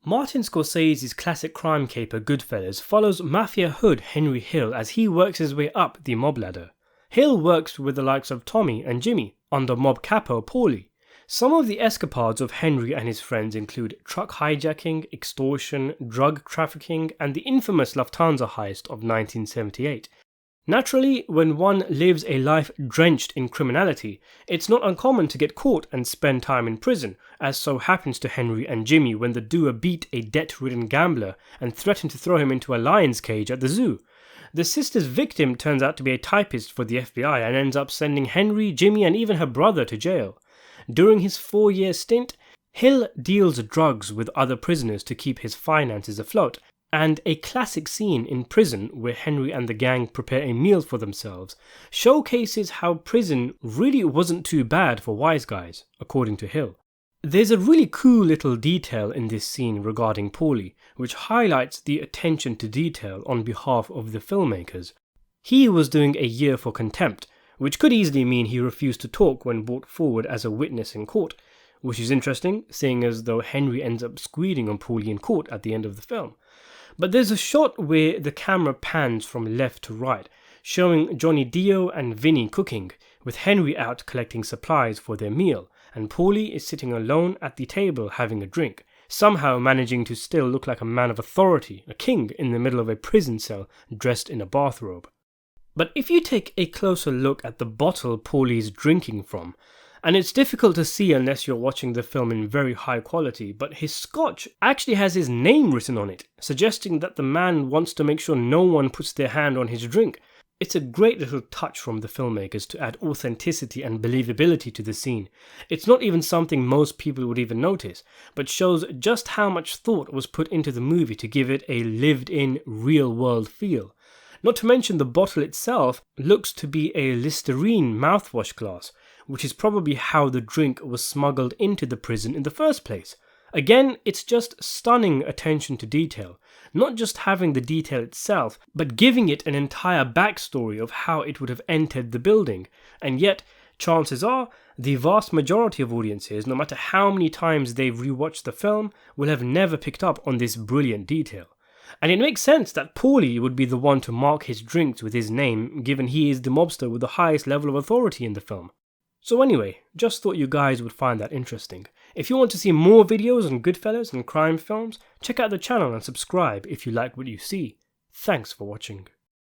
Martin Scorsese's classic crime caper Goodfellas follows mafia hood Henry Hill as he works his way up the mob ladder. Hill works with the likes of Tommy and Jimmy under mob capo Paulie. Some of the escapades of Henry and his friends include truck hijacking, extortion, drug trafficking, and the infamous Lufthansa heist of 1978. Naturally, when one lives a life drenched in criminality, it's not uncommon to get caught and spend time in prison, as so happens to Henry and Jimmy when the duo beat a debt-ridden gambler and threaten to throw him into a lion's cage at the zoo. The sister's victim turns out to be a typist for the FBI and ends up sending Henry, Jimmy, and even her brother to jail. During his 4-year stint, Hill deals drugs with other prisoners to keep his finances afloat, and a classic scene in prison where Henry and the gang prepare a meal for themselves showcases how prison really wasn't too bad for wiseguys, according to Hill. There's a really cool little detail in this scene regarding Paulie, which highlights the attention to detail on behalf of the filmmakers. He was doing a year for contempt, which could easily mean he refused to talk when brought forward as a witness in court, which is interesting, seeing as though Henry ends up squealing on Paulie in court at the end of the film. But there's a shot where the camera pans from left to right, showing Johnny Dio and Vinny cooking, with Henry out collecting supplies for their meal, and Paulie is sitting alone at the table having a drink, somehow managing to still look like a man of authority, a king in the middle of a prison cell dressed in a bathrobe. But if you take a closer look at the bottle Paulie's drinking from, and it's difficult to see unless you're watching the film in very high quality, but his scotch actually has his name written on it, suggesting that the man wants to make sure no one puts their hand on his drink. It's a great little touch from the filmmakers to add authenticity and believability to the scene. It's not even something most people would even notice, but shows just how much thought was put into the movie to give it a lived-in, real-world feel. Not to mention the bottle itself looks to be a Listerine mouthwash glass, which is probably how the drink was smuggled into the prison in the first place. Again, it's just stunning attention to detail, not just having the detail itself, but giving it an entire backstory of how it would have entered the building, and yet, chances are, the vast majority of audiences, no matter how many times they've rewatched the film, will have never picked up on this brilliant detail. And it makes sense that Paulie would be the one to mark his drinks with his name, given he is the mobster with the highest level of authority in the film. So anyway, just thought you guys would find that interesting. If you want to see more videos on Goodfellas and crime films, check out the channel and subscribe if you like what you see. Thanks for watching.